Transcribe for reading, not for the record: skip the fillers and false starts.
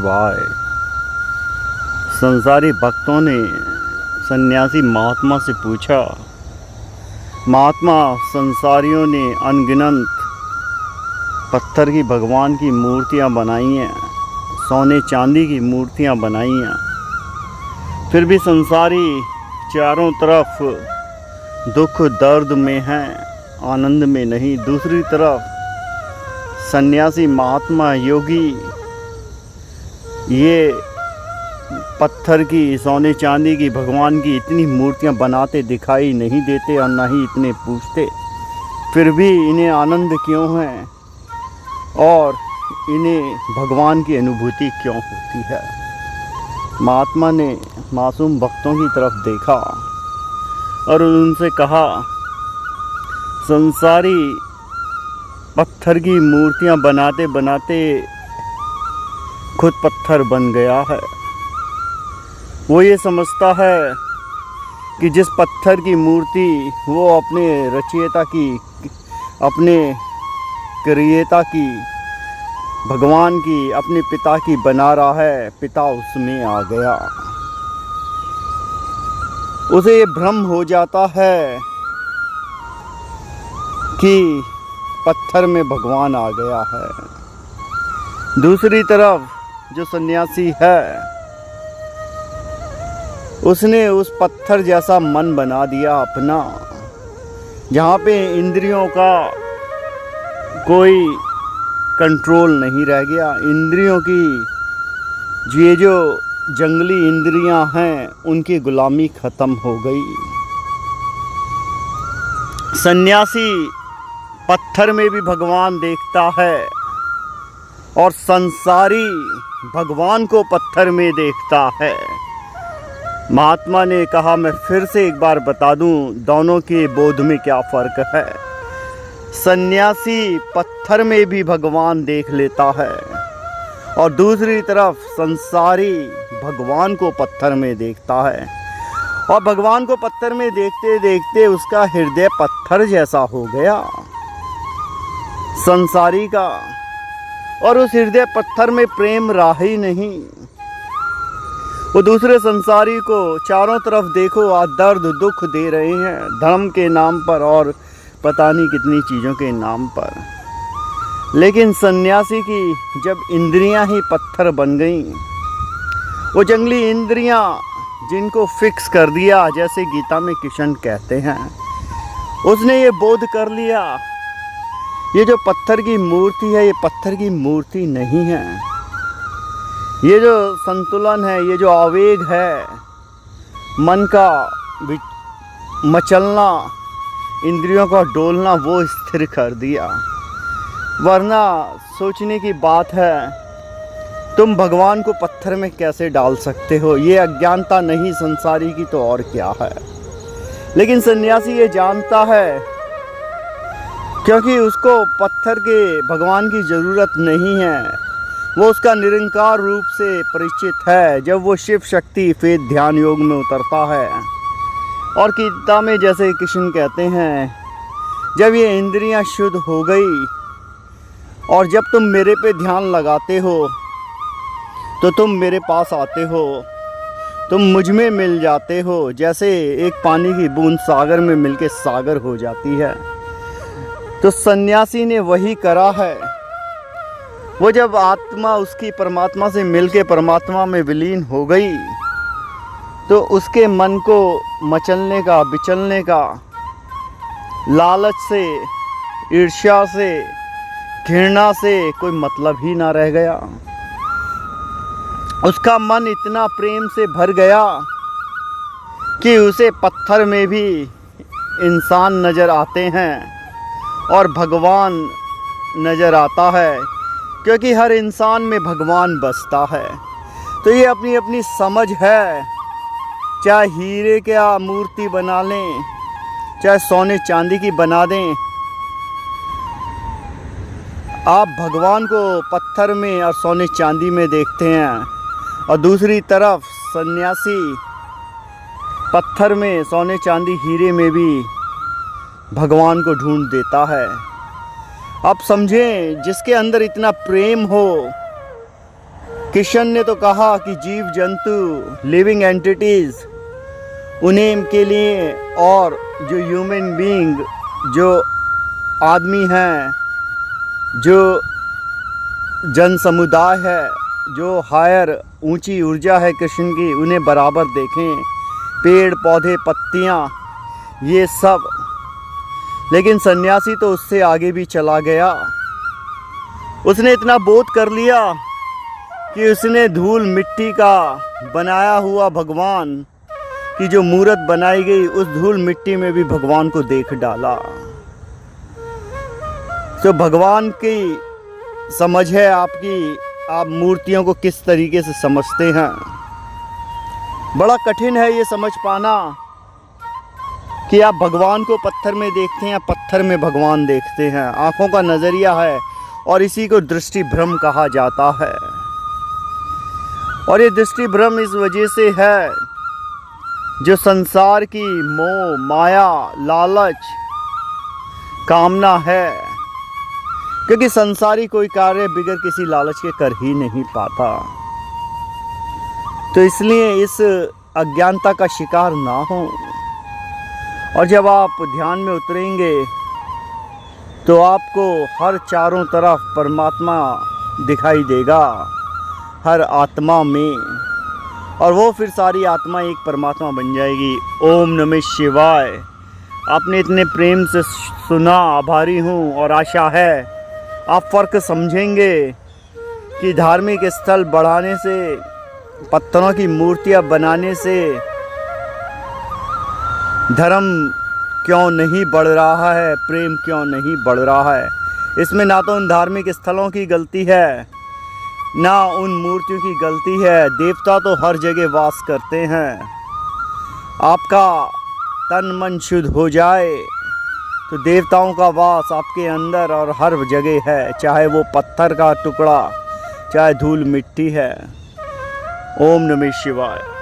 शिवाय। संसारी भक्तों ने सन्यासी महात्मा से पूछा, महात्मा, संसारियों ने अनगिनत पत्थर की भगवान की मूर्तियां बनाई हैं, सोने चांदी की मूर्तियां बनाई हैं, फिर भी संसारी चारों तरफ दुख दर्द में हैं, आनंद में नहीं। दूसरी तरफ सन्यासी महात्मा योगी ये पत्थर की, सोने चांदी की भगवान की इतनी मूर्तियां बनाते दिखाई नहीं देते और ना ही इतने पूछते, फिर भी इन्हें आनंद क्यों है और इन्हें भगवान की अनुभूति क्यों होती है। महात्मा ने मासूम भक्तों की तरफ देखा और उनसे कहा, संसारी पत्थर की मूर्तियां बनाते बनाते खुद पत्थर बन गया है। वो ये समझता है कि जिस पत्थर की मूर्ति वो अपने रचयिता की, अपने क्रिएता की, भगवान की, अपने पिता की बना रहा है, पिता उसमें आ गया। उसे ये भ्रम हो जाता है कि पत्थर में भगवान आ गया है। दूसरी तरफ जो सन्यासी है उसने उस पत्थर जैसा मन बना दिया अपना, जहाँ पे इंद्रियों का कोई कंट्रोल नहीं रह गया। इंद्रियों की ये जो जंगली इंद्रियां हैं उनकी गुलामी ख़त्म हो गई। सन्यासी पत्थर में भी भगवान देखता है और संसारी भगवान को पत्थर में देखता है। महात्मा ने कहा, मैं फिर से एक बार बता दूं दोनों के बोध में क्या फ़र्क है। सन्यासी पत्थर में भी भगवान देख लेता है और दूसरी तरफ संसारी भगवान को पत्थर में देखता है, और भगवान को पत्थर में देखते देखते उसका हृदय पत्थर जैसा हो गया संसारी का, और उस हृदय पत्थर में प्रेम रहा ही नहीं। वो दूसरे संसारी को चारों तरफ देखो आज दर्द दुख दे रहे हैं, धर्म के नाम पर और पता नहीं कितनी चीज़ों के नाम पर। लेकिन सन्यासी की जब इंद्रियां ही पत्थर बन गईं, वो जंगली इंद्रियां जिनको फिक्स कर दिया, जैसे गीता में कृष्ण कहते हैं, उसने ये बोध कर लिया, ये जो पत्थर की मूर्ति है ये पत्थर की मूर्ति नहीं है। ये जो संतुलन है, ये जो आवेग है, मन का मचलना, इंद्रियों का डोलना, वो स्थिर कर दिया। वरना सोचने की बात है, तुम भगवान को पत्थर में कैसे डाल सकते हो। ये अज्ञानता नहीं संसारी की तो और क्या है। लेकिन सन्यासी ये जानता है, क्योंकि उसको पत्थर के भगवान की ज़रूरत नहीं है। वो उसका निरंकार रूप से परिचित है। जब वो शिव शक्ति फेद ध्यान योग में उतरता है, और गीता में जैसे कृष्ण कहते हैं, जब ये इंद्रियां शुद्ध हो गई और जब तुम मेरे पे ध्यान लगाते हो तो तुम मेरे पास आते हो, तुम मुझ में मिल जाते हो। जैसे एक पानी की बूंद सागर में मिलके सागर हो जाती है, तो सन्यासी ने वही करा है। वो जब आत्मा उसकी परमात्मा से मिलके परमात्मा में विलीन हो गई, तो उसके मन को मचलने का, बिचलने का, लालच से, ईर्ष्या से, घृणा से कोई मतलब ही ना रह गया। उसका मन इतना प्रेम से भर गया कि उसे पत्थर में भी इंसान नज़र आते हैं और भगवान नज़र आता है, क्योंकि हर इंसान में भगवान बसता है। तो ये अपनी अपनी समझ है। चाहे हीरे क्या मूर्ति बना लें, चाहे सोने चांदी की बना दें, आप भगवान को पत्थर में और सोने चांदी में देखते हैं, और दूसरी तरफ सन्यासी पत्थर में, सोने चांदी, हीरे में भी भगवान को ढूंढ देता है। आप समझें, जिसके अंदर इतना प्रेम हो किशन ने तो कहा कि जीव जंतु, लिविंग एंटिटीज, उन्हें के लिए, और जो ह्यूमन बीइंग, जो आदमी हैं, जो जन समुदाय है, जो हायर ऊंची ऊर्जा है कृष्ण की, उन्हें बराबर देखें। पेड़ पौधे पत्तियां ये सब। लेकिन सन्यासी तो उससे आगे भी चला गया। उसने इतना बोध कर लिया कि उसने धूल मिट्टी का बनाया हुआ भगवान की जो मूर्त बनाई गई, उस धूल मिट्टी में भी भगवान को देख डाला। तो भगवान की समझ है आपकी, आप मूर्तियों को किस तरीके से समझते हैं। बड़ा कठिन है ये समझ पाना कि आप भगवान को पत्थर में देखते हैं या पत्थर में भगवान देखते हैं। आंखों का नज़रिया है और इसी को दृष्टि भ्रम कहा जाता है। और ये दृष्टि भ्रम इस वजह से है, जो संसार की मोह माया लालच कामना है, क्योंकि संसारी कोई कार्य बिगर किसी लालच के कर ही नहीं पाता। तो इसलिए इस अज्ञानता का शिकार ना हो। और जब आप ध्यान में उतरेंगे तो आपको हर चारों तरफ परमात्मा दिखाई देगा, हर आत्मा में, और वो फिर सारी आत्मा एक परमात्मा बन जाएगी। ओम नमः शिवाय। आपने इतने प्रेम से सुना, आभारी हूँ, और आशा है आप फ़र्क समझेंगे कि धार्मिक स्थल बढ़ाने से, पत्थरों की मूर्तियाँ बनाने से धर्म क्यों नहीं बढ़ रहा है, प्रेम क्यों नहीं बढ़ रहा है। इसमें ना तो उन धार्मिक स्थलों की गलती है, ना उन मूर्तियों की गलती है। देवता तो हर जगह वास करते हैं। आपका तन मन शुद्ध हो जाए तो देवताओं का वास आपके अंदर और हर जगह है, चाहे वो पत्थर का टुकड़ा, चाहे धूल मिट्टी है। ओम नमः शिवाय।